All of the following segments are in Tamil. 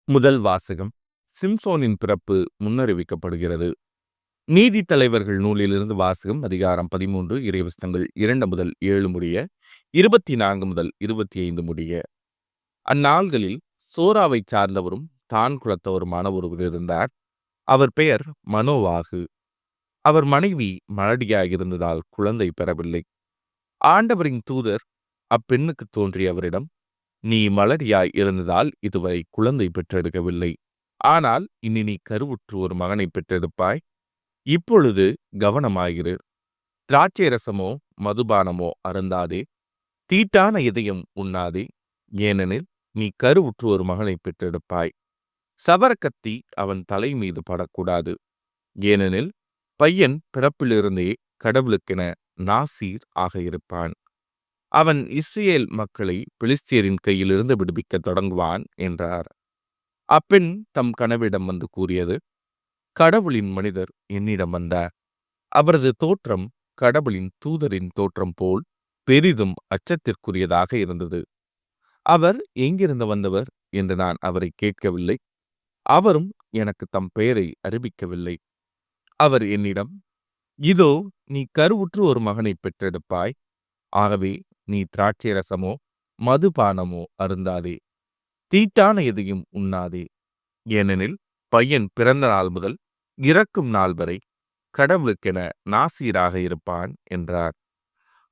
முதல் வாசகம். சிம்சோனின் பிறப்பு முன்னறிவிக்கப்படுகிறது. நீதித்தலைவர்கள் நூலிலிருந்து வாசகம். அதிகாரம் 13, இறைவசனங்கள் 2 முதல் 7 முடிய, 24 முதல் 25 முடிய. அந்நாள்களில் சோராவைச் சார்ந்தவரும் தான் குலத்தவருமான ஒருவர் இருந்தார். அவர் பெயர் மனோவாகு. அவர் மனைவி மலடியாயிருந்ததால் குழந்தை பெறவில்லை. ஆண்டவரின் தூதர் அப்பெண்ணுக்கு தோன்றிய அவரிடம், நீ மலடியாய் இருந்ததால் இதுவரை குழந்தை பெற்றெடுக்கவில்லை. ஆனால் இனி நீ கருவுற்று ஒரு மகனை பெற்றெடுப்பாய். இப்பொழுது கவனமாயிரு. திராட்சை ரசமோ மதுபானமோ அருந்தாதே. தீட்டான இதயம் உண்ணாதே. ஏனெனில் நீ கருவுற்று ஒரு மகனை பெற்றெடுப்பாய். சவரக்கத்தி அவன் தலை மீது படக்கூடாது. ஏனெனில் பையன் பிறப்பிலிருந்தே கடவுளுக்கென நாசீர் ஆக இருப்பான். அவன் இஸ்ரேல் மக்களை பெலிஸ்தியரின் கையிலிருந்து விடுவிக்கத் தொடங்குவான் என்றார். அப்பெண் தம் கணவிடம் வந்து கூறியது, கடவுளின் மனிதர் என்னிடம் வந்தார். அவரது தோற்றம் கடவுளின் தூதரின் தோற்றம் போல் பெரிதும் அச்சத்திற்குரியதாக இருந்தது. அவர் எங்கிருந்து வந்தவர் என்று நான் அவரை கேட்கவில்லை. அவரும் எனக்கு தம் பெயரை அறிவிக்கவில்லை. அவர் என்னிடம், இதோ நீ கருவுற்று ஒரு மகனை பெற்றெடுப்பாய். ஆகவே நீ திராட்சை ரசமோ மதுபானமோ அருந்தாதே. தீட்டான எதையும் உண்ணாதே. ஏனெனில் பையன் பிறந்த நாள் முதல் இறக்கும் நாள் வரை கடவுளுக்கென நாசீராக இருப்பான் என்றார்.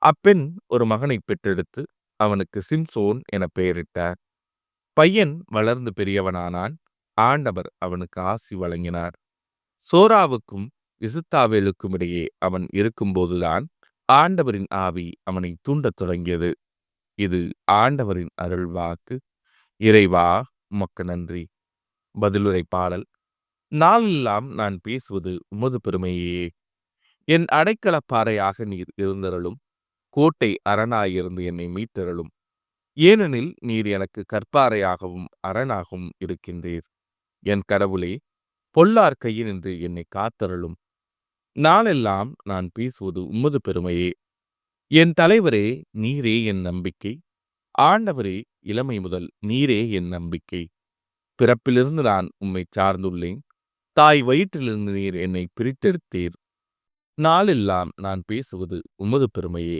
அப்பெண் ஒரு மகனை பெற்றெடுத்து அவனுக்கு சிம்சோன் என பெயரிட்டார். பையன் வளர்ந்து பெரியவனானான். ஆண்டவர் அவனுக்கு ஆசி வழங்கினார். சோராவுக்கும் இசுத்தாவேலுக்கும் இடையே அவன் இருக்கும்போதுதான் ஆண்டவரின் ஆவி அவனை தூண்டத் தொடங்கியது. இது ஆண்டவரின் அருள்வாக்கு. இறைவா, உமக்கு நன்றி. பதிலுரை பாடல். நாளெல்லாம் நான் பேசுவது உமது பெருமையே. என் அடைக்கலப்பாறையாக நீர் இருந்தருளும். கோட்டை அரணாயிருந்து என்னை மீட்டருளும். ஏனெனில் நீர் எனக்கு கற்பாறையாகவும் அரணாகவும் இருக்கின்றீர். என் கடவுளே, பொல்லார் கையினின்று என்னை காத்தருளும். நாளெல்லாம் நான் பேசுவது உமது பெருமையே. என் தலைவரே, நீரே என் நம்பிக்கை. ஆண்டவரே, இளமை முதல் நீரே என் நம்பிக்கை. பிறப்பிலிருந்து நான் உம்மை சார்ந்துள்ளேன். தாய் வயிற்றிலிருந்து நீர் என்னை பிரித்தெடுத்தீர். நாளெல்லாம் நான் பேசுவது உமது பெருமையே.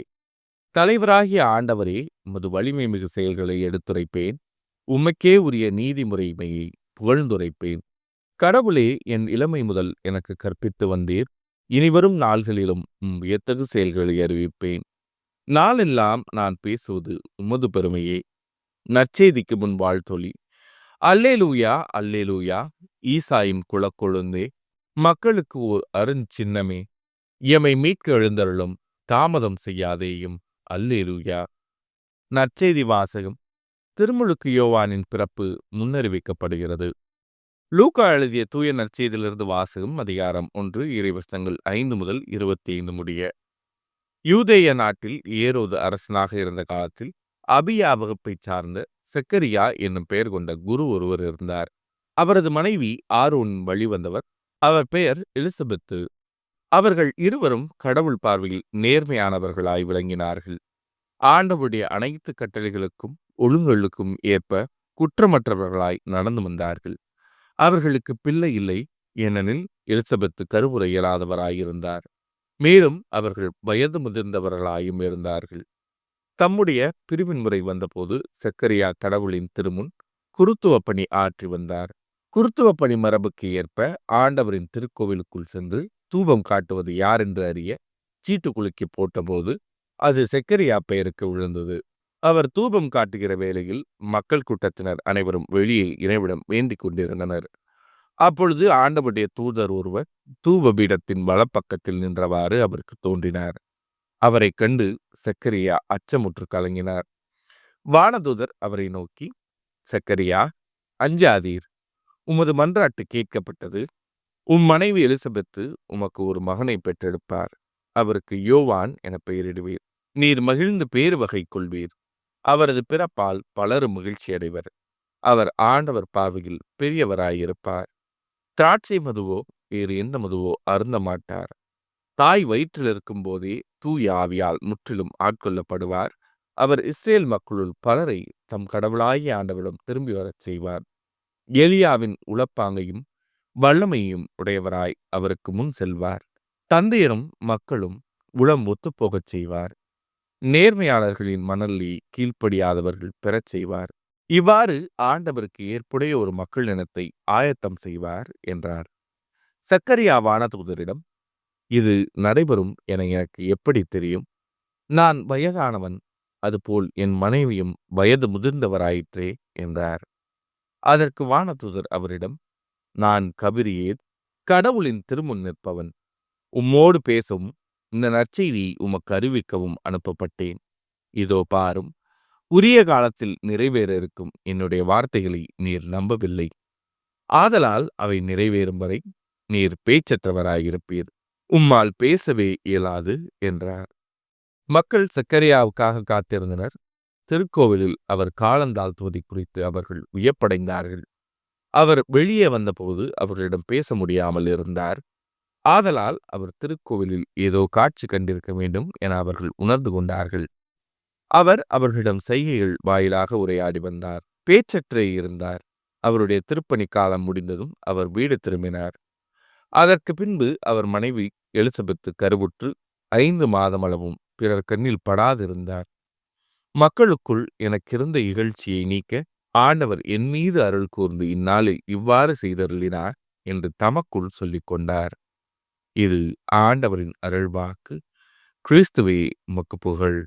தலைவராகிய ஆண்டவரே, உமது வலிமை மிகு செயல்களை எடுத்துரைப்பேன். உமக்கே உரிய நீதிமுறைமையை புகழ்ந்துரைப்பேன். கடவுளே, என் இளமை முதல் எனக்கு கற்பித்து வந்தீர். இனிவரும் நாள்களிலும் வியத்தகு செயல்களை அறிவிப்பேன். நாளெல்லாம் நான் பேசுவது உமது பெருமையே. நற்செய்திக்கு முன் வாழ்த்தொலி. அல்லேலூயா, அல்லேலூயா. ஈசாயின் குலக்கொழுந்தே, மக்களுக்கு ஓர் அருஞ்சின்னமே, எமை மீட்க எழுந்தருளும். தாமதம் செய்யாதேயும். அல்லேலூயா. நற்செய்தி வாசகம். திருமுழுக்கு யோவானின் பிறப்பு முன்னறிவிக்கப்படுகிறது. லூக்கா எழுதிய தூய நற்செய்தியிலிருந்து வாசகம். அதிகாரம் 1, இறைவசனங்கள் 5 முதல் 25 முடிய. யூதேய நாட்டில் ஏரோது அரசனாக இருந்த காலத்தில் அபியா வகுப்பைச் சார்ந்த செக்கரியா என்னும் பெயர் கொண்ட குரு ஒருவர் இருந்தார். அவரது மனைவி ஆரோனின் வழிவந்தவர். அவர் பெயர் எலிசபெத்து. அவர்கள் இருவரும் கடவுள் பார்வையில் நேர்மையானவர்களாய் விளங்கினார்கள். ஆண்டவருடைய அனைத்து கட்டளைகளுக்கும் ஒழுங்குகளுக்கும் ஏற்ப குற்றமற்றவர்களாய் நடந்து வந்தார்கள். அவர்களுக்கு பிள்ளை இல்லை. ஏனெனில் எலிசபெத்து கருவுற இயலாதவராயிருந்தார். மேலும் அவர்கள் வயது முதிர்ந்தவர்களாயும் இருந்தார்கள். தம்முடைய பிரிவின் முறை வந்தபோது செக்கரியா கடவுளின் திருமுன் குருத்துவ பணி ஆற்றி வந்தார். குருத்துவ பணி மரபுக்கு ஏற்ப ஆண்டவரின் திருக்கோவிலுக்குள் சென்று தூபம் காட்டுவது யாரென்று அறிய சீட்டு குலுக்கி போட்டபோது அது செக்கரியா பெயருக்கு விழுந்தது. அவர் தூபம் காட்டுகிற வேளையில் மக்கள் கூட்டத்தினர் அனைவரும் வெளியே இறைவிடம் வேண்டிக் கொண்டிருந்தனர். அப்பொழுது ஆண்டவருடைய தூதர் ஒருவர் தூப பீடத்தின் வலப்பக்கத்தில் நின்றவாறு அவருக்கு தோன்றினார். அவரை கண்டு செக்கரியா அச்சமுற்று கலங்கினார். வானதூதர் அவரை நோக்கி, செக்கரியா, அஞ்சாதீர். உமது மன்றாட்டு கேட்கப்பட்டது. உம் மனைவி எலிசபெத்து உமக்கு ஒரு மகனை பெற்றெடுப்பார். அவருக்கு யோவான் என பெயரிடுவீர். நீர் மகிழ்ந்து பேறு வகை கொள்வீர். அவரது பிறப்பால் பலரும் மகிழ்ச்சி அடைவர். அவர் ஆண்டவர் பார்வையில் பெரியவராயிருப்பார். திராட்சை மதுவோ வேறு எந்த மதுவோ அருந்த மாட்டார். தாய் வயிற்றில் இருக்கும் போதே தூய ஆவியால் முற்றிலும் ஆட்கொள்ளப்படுவார். அவர் இஸ்ரேல் மக்களுள் பலரை தம் கடவுளாகிய ஆண்டவரிடம் திரும்பி வரச் செய்வார். எலியாவின் உளப்பாங்கையும் வல்லமையையும் உடையவராய் அவருக்கு முன் செல்வார். தந்தையரும் மக்களும் உளம் ஒத்துப்போகச் செய்வார். நேர்மையாளர்களின் மணலை கீழ்ப்படியாதவர்கள் பெறச் செய்வார். இவ்வாறு ஆண்டவருக்கு ஏற்புடைய ஒரு மக்கள் இனத்தை ஆயத்தம் செய்வார் என்றார். சக்கரியா வானதூதரிடம், இது நடைபெறும் என எனக்கு எப்படி தெரியும்? நான் வயதானவன், அதுபோல் என் மனைவியும் வயது முதிர்ந்தவராயிற்றே என்றார். அதற்கு வானதூதர் அவரிடம், நான் கபிரியேல், கடவுளின் திருமுன் நிற்பவன். உம்மோடு பேசவும் இந்த நற்செய்தியை உமக்கு அறிவிக்கவும் அனுப்பப்பட்டேன். இதோ பாரும், உரிய காலத்தில் நிறைவேற இருக்கும் என்னுடைய வார்த்தைகளை நீர் நம்பவில்லை. ஆதலால் அவை நிறைவேறும் வரை நீர் பேச்சற்றவராயிருப்பீர். உம்மால் பேசவே இயலாது என்றார். மக்கள் சக்கரியாவுக்காக காத்திருந்தனர். திருக்கோவிலில் அவர் காலந்தாழ்த்துவதை குறித்து அவர்கள் வியப்படைந்தார்கள். அவர் வெளியே வந்தபோது அவர்களிடம் பேச முடியாமல் இருந்தார். ஆதலால் அவர் திருக்கோவிலில் ஏதோ காட்சி கண்டிருக்க வேண்டும் என அவர்கள் உணர்ந்து கொண்டார்கள். அவர் அவர்களிடம் செய்கைகள் வாயிலாக உரையாடி வந்தார். பேச்சற்றே இருந்தார். அவருடைய திருப்பணி காலம் முடிந்ததும் அவர் வீடு திரும்பினார். அதற்கு பின்பு அவர் மனைவி எலிசபெத்து கருவுற்று 5 மாதமளவும் பிறர் கண்ணில் படாதிருந்தார். மக்களுக்குள் எனக்கிருந்த இகழ்ச்சியை நீக்க ஆண்டவர் என் மீது அருள் கூர்ந்து இந்நாளில் இவ்வாறு செய்தருளினார் என்று தமக்குள் சொல்லிக் கொண்டார். இது ஆண்டவரின் அருள்வாக்கு. கிறிஸ்துவே உமக்கு புகழ்.